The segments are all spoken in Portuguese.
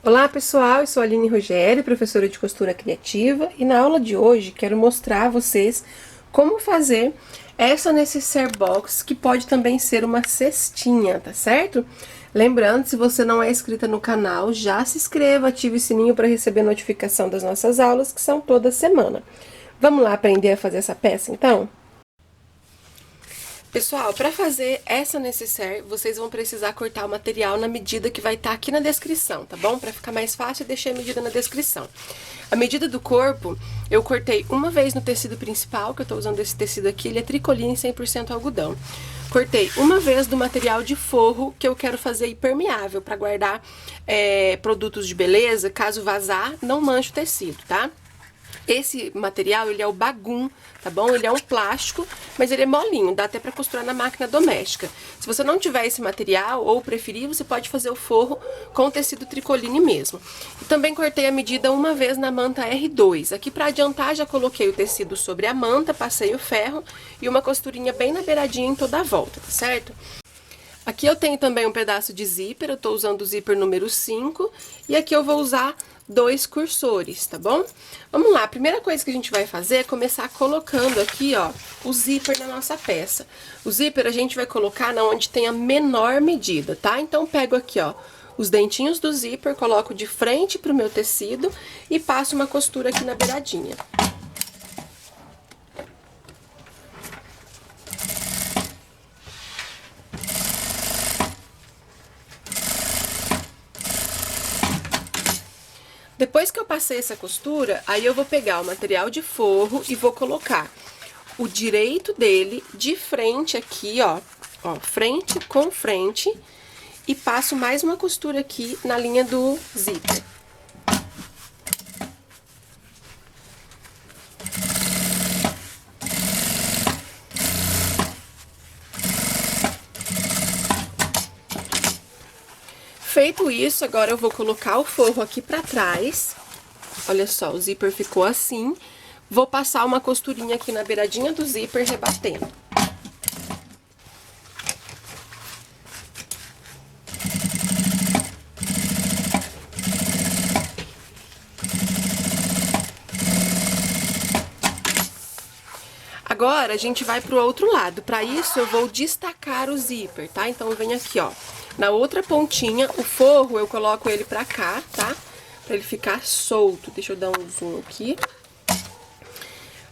Olá pessoal, eu sou a Aline Rogério, professora de costura criativa, e na aula de hoje quero mostrar a vocês como fazer essa necessaire box, que pode também ser uma cestinha, tá certo? Lembrando, se você não é inscrita no canal, já se inscreva, ative o sininho para receber notificação das nossas aulas, que são toda semana. Vamos lá aprender a fazer essa peça, então? Pessoal, para fazer essa necessaire, vocês vão precisar cortar o material na medida que vai estar aqui na descrição, tá bom? Para ficar mais fácil, eu deixei a medida na descrição. A medida do corpo, eu cortei uma vez no tecido principal, que eu tô usando esse tecido aqui, ele é tricoline 100% algodão. Cortei uma vez do material de forro, que eu quero fazer impermeável, para guardar produtos de beleza, caso vazar, não manche o tecido, tá? Esse material, ele é o bagum, tá bom? Ele é um plástico, mas ele é molinho, dá até pra costurar na máquina doméstica. Se você não tiver esse material, ou preferir, você pode fazer o forro com tecido tricoline mesmo. E também cortei a medida uma vez na manta R2. Aqui pra adiantar, já coloquei o tecido sobre a manta, passei o ferro e uma costurinha bem na beiradinha em toda a volta, tá certo? Aqui eu tenho também um pedaço de zíper, eu tô usando o zíper número 5, e aqui eu vou usar 2 cursores, tá bom? Vamos lá, a primeira coisa que a gente vai fazer é começar colocando aqui, ó, o zíper na nossa peça. O zíper a gente vai colocar na onde tem a menor medida, tá? Então, pego aqui, ó, os dentinhos do zíper, coloco de frente pro meu tecido e passo uma costura aqui na beiradinha. Depois que eu passei essa costura, aí eu vou pegar o material de forro e vou colocar o direito dele de frente aqui, ó, frente com frente, e passo mais uma costura aqui na linha do zíper. Feito isso, agora eu vou colocar o forro aqui pra trás. Olha só, o zíper ficou assim. Vou passar uma costurinha aqui na beiradinha do zíper, rebatendo. Agora, a gente vai pro outro lado. Pra isso, eu vou destacar o zíper, tá? Então, eu venho aqui, ó, na outra pontinha, o forro, eu coloco ele pra cá, tá? Pra ele ficar solto. Deixa eu dar um zoom aqui.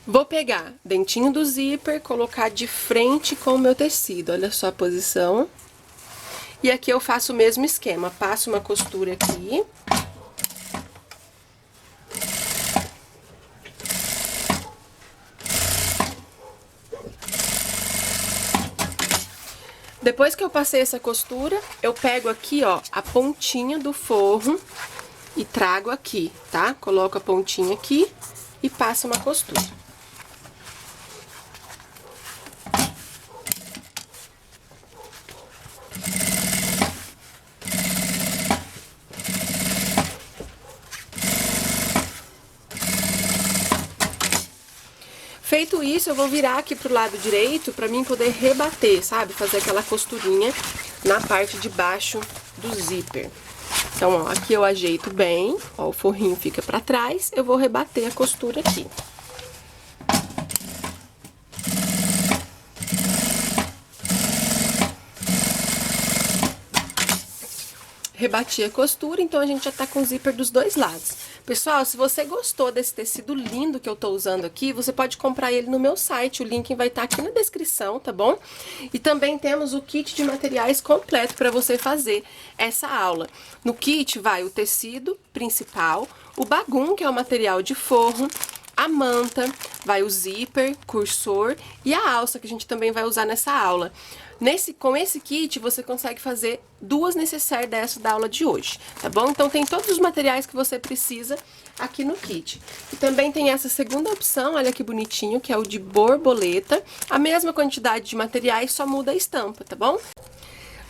Vou pegar dentinho do zíper, colocar de frente com o meu tecido. Olha só a posição. E aqui eu faço o mesmo esquema. Passo uma costura aqui. Depois que eu passei essa costura, eu pego aqui, ó, a pontinha do forro e trago aqui, tá? Coloco a pontinha aqui e passo uma costura. Feito isso, eu vou virar aqui pro lado direito pra mim poder rebater, sabe? Fazer aquela costurinha na parte de baixo do zíper. Então, ó, aqui eu ajeito bem, ó, o forrinho fica pra trás, eu vou rebater a costura aqui. Rebati a costura, então a gente já tá com o zíper dos dois lados. Pessoal, se você gostou desse tecido lindo que eu tô usando aqui, você pode comprar ele no meu site, o link vai estar aqui na descrição, tá bom? E também temos o kit de materiais completo para você fazer essa aula. No kit vai o tecido principal, o bagum, que é o material de forro, a manta, vai o zíper, cursor e a alça, que a gente também vai usar nessa aula. Com esse kit, você consegue fazer 2 necessaire dessa da aula de hoje, tá bom? Então, tem todos os materiais que você precisa aqui no kit. E também tem essa segunda opção, olha que bonitinho, que é o de borboleta. A mesma quantidade de materiais, só muda a estampa, tá bom?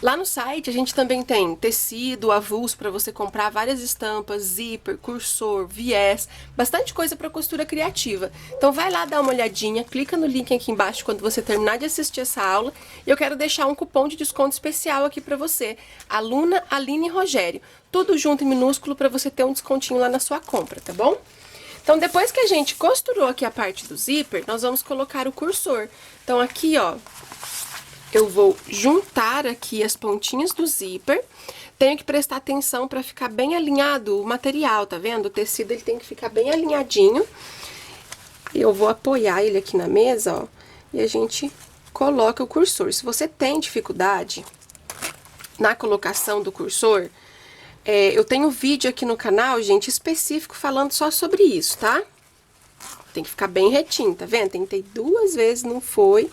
Lá no site a gente também tem tecido, avulso para você comprar várias estampas, zíper, cursor, viés, bastante coisa para costura criativa. Então vai lá dar uma olhadinha, clica no link aqui embaixo quando você terminar de assistir essa aula. E eu quero deixar um cupom de desconto especial aqui para você, aluna Aline Rogério. Tudo junto em minúsculo para você ter um descontinho lá na sua compra, tá bom? Então depois que a gente costurou aqui a parte do zíper, nós vamos colocar o cursor. Então aqui, ó, eu vou juntar aqui as pontinhas do zíper. Tenho que prestar atenção para ficar bem alinhado o material, tá vendo? O tecido ele tem que ficar bem alinhadinho. Eu vou apoiar ele aqui na mesa, ó, e a gente coloca o cursor. Se você tem dificuldade na colocação do cursor, eu tenho vídeo aqui no canal, gente, específico falando só sobre isso, tá? Tem que ficar bem retinho, tá vendo? Tentei 2 vezes, não foi.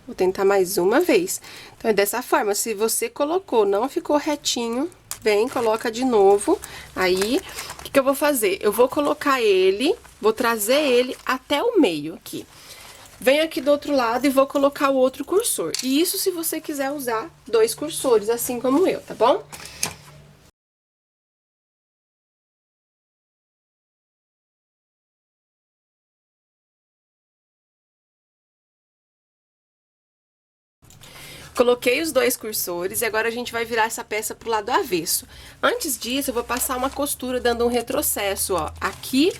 Vou tentar mais uma vez. Então, é dessa forma, se você colocou, não ficou retinho, vem, coloca de novo. Aí, o que eu vou fazer? Eu vou colocar ele, vou trazer ele até o meio aqui. Venho aqui do outro lado e vou colocar o outro cursor. E isso se você quiser usar 2 cursores, assim como eu, tá bom? Coloquei os 2 cursores e agora a gente vai virar essa peça pro lado avesso. Antes disso, eu vou passar uma costura dando um retrocesso, ó, aqui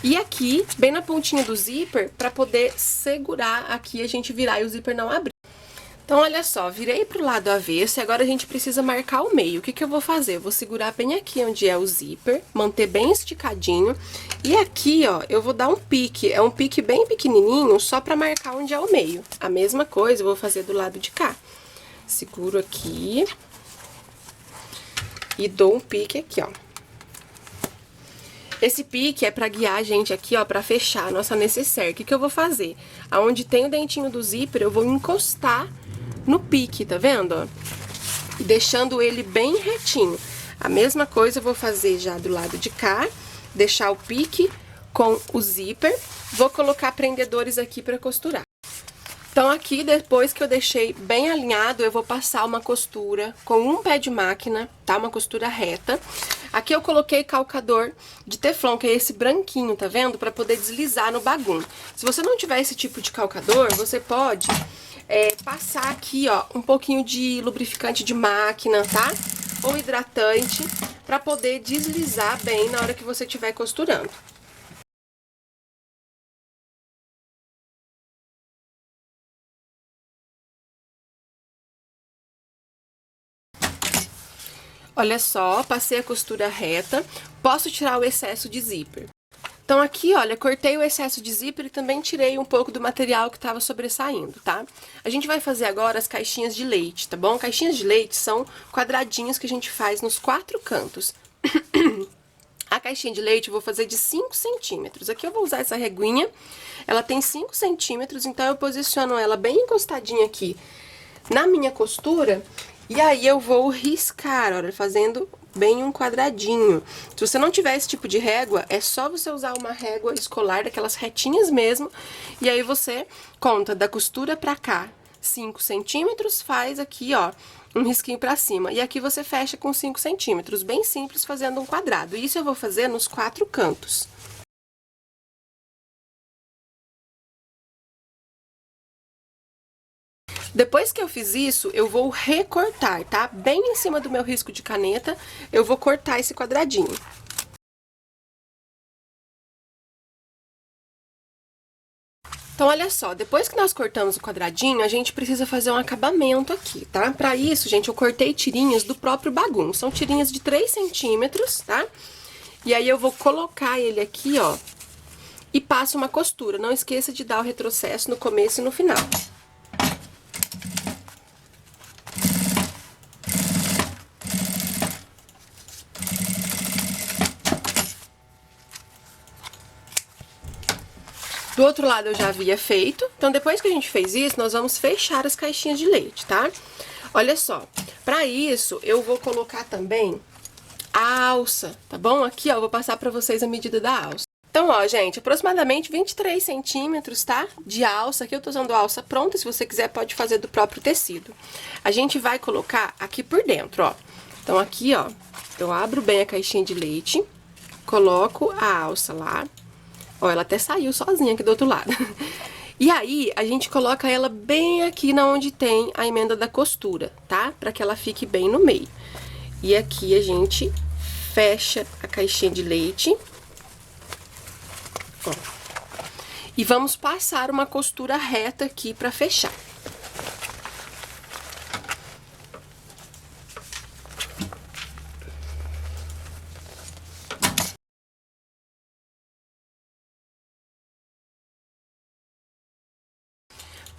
e aqui, bem na pontinha do zíper, pra poder segurar aqui, a gente virar e o zíper não abrir. Então, olha só, virei pro lado avesso e agora a gente precisa marcar o meio. O que que eu vou fazer? Eu vou segurar bem aqui onde é o zíper, manter bem esticadinho. E aqui, ó, eu vou dar um pique. É um pique bem pequenininho, só pra marcar onde é o meio. A mesma coisa eu vou fazer do lado de cá. Seguro aqui. E dou um pique aqui, ó. Esse pique é pra guiar a gente aqui, ó, pra fechar a nossa necessaire. O que que eu vou fazer? Aonde tem o dentinho do zíper, eu vou encostar no pique, tá vendo, ó? E deixando ele bem retinho. A mesma coisa eu vou fazer já do lado de cá, deixar o pique com o zíper. Vou colocar prendedores aqui pra costurar. Então, aqui, depois que eu deixei bem alinhado, eu vou passar uma costura com um pé de máquina, tá? Uma costura reta. Aqui eu coloquei calcador de teflon, que é esse branquinho, tá vendo? Pra poder deslizar no bagum. Se você não tiver esse tipo de calcador, você pode passar aqui, ó, um pouquinho de lubrificante de máquina, tá? Ou hidratante, pra poder deslizar bem na hora que você estiver costurando. Olha só, passei a costura reta, posso tirar o excesso de zíper. Então aqui, olha, cortei o excesso de zíper e também tirei um pouco do material que estava sobressaindo, tá? A gente vai fazer agora as caixinhas de leite, tá bom? Caixinhas de leite são quadradinhos que a gente faz nos 4 cantos. A caixinha de leite eu vou fazer de 5 centímetros. Aqui eu vou usar essa reguinha, ela tem 5 centímetros, então eu posiciono ela bem encostadinha aqui na minha costura. E aí eu vou riscar, olha, fazendo bem um quadradinho. Se você não tiver esse tipo de régua, é só você usar uma régua escolar, daquelas retinhas mesmo. E aí você conta da costura pra cá 5 centímetros, faz aqui, ó, um risquinho pra cima. E aqui você fecha com 5 centímetros, bem simples, fazendo um quadrado. Isso eu vou fazer nos 4 cantos. Depois que eu fiz isso, eu vou recortar, tá? Bem em cima do meu risco de caneta, eu vou cortar esse quadradinho. Então, olha só, depois que nós cortamos o quadradinho, a gente precisa fazer um acabamento aqui, tá? Pra isso, gente, eu cortei tirinhas do próprio bagum. São tirinhas de 3 centímetros, tá? E aí eu vou colocar ele aqui, ó, e passo uma costura. Não esqueça de dar o retrocesso no começo e no final. Do outro lado eu já havia feito, então depois que a gente fez isso, nós vamos fechar as caixinhas de leite, tá? Olha só, pra isso eu vou colocar também a alça, tá bom? Aqui, ó, eu vou passar pra vocês a medida da alça. Então, ó, gente, aproximadamente 23 centímetros, tá? De alça. Aqui eu tô usando alça pronta, se você quiser pode fazer do próprio tecido. A gente vai colocar aqui por dentro, ó. Então, aqui, ó, eu abro bem a caixinha de leite, coloco a alça lá. Ó, ela até saiu sozinha aqui do outro lado. E aí, a gente coloca ela bem aqui na onde tem a emenda da costura, tá? Pra que ela fique bem no meio. E aqui a gente fecha a caixinha de leite. Ó. E vamos passar uma costura reta aqui pra fechar.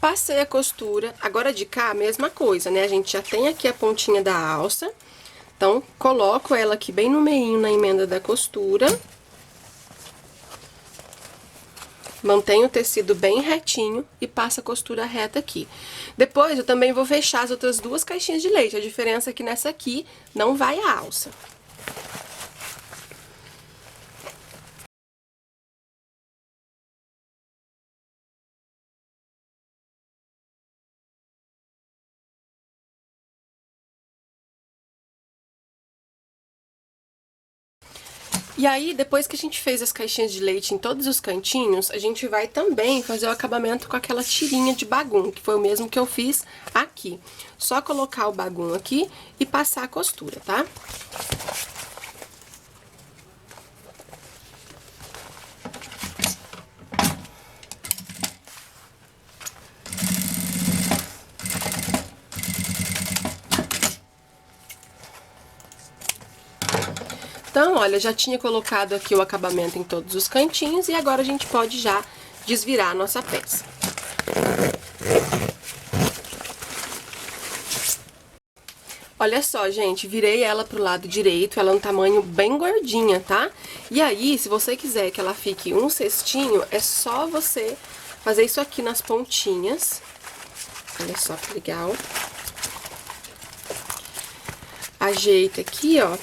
Passei a costura, agora de cá a mesma coisa, né? A gente já tem aqui a pontinha da alça, então coloco ela aqui bem no meinho na emenda da costura. Mantenho o tecido bem retinho e passo a costura reta aqui. Depois eu também vou fechar as outras duas caixinhas de leite, a diferença é que nessa aqui não vai a alça. E aí, depois que a gente fez as caixinhas de leite em todos os cantinhos, a gente vai também fazer o acabamento com aquela tirinha de bagum, que foi o mesmo que eu fiz aqui. Só colocar o bagum aqui e passar a costura, tá? Então, olha, já tinha colocado aqui o acabamento em todos os cantinhos e agora a gente pode já desvirar a nossa peça. Olha só, gente, virei ela pro lado direito, ela é um tamanho bem gordinha, tá? E aí, se você quiser que ela fique um cestinho, é só você fazer isso aqui nas pontinhas. Olha só que legal. Ajeita aqui, ó.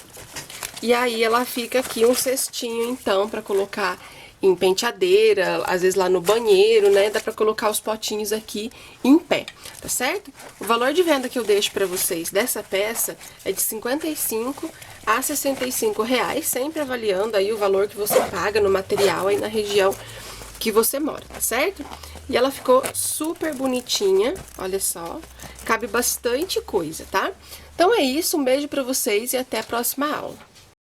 E aí, ela fica aqui um cestinho, então, pra colocar em penteadeira, às vezes lá no banheiro, né? Dá pra colocar os potinhos aqui em pé, tá certo? O valor de venda que eu deixo pra vocês dessa peça é de 55 a 65 reais, sempre avaliando aí o valor que você paga no material aí na região que você mora, tá certo? E ela ficou super bonitinha, olha só, cabe bastante coisa, tá? Então é isso, um beijo pra vocês e até a próxima aula.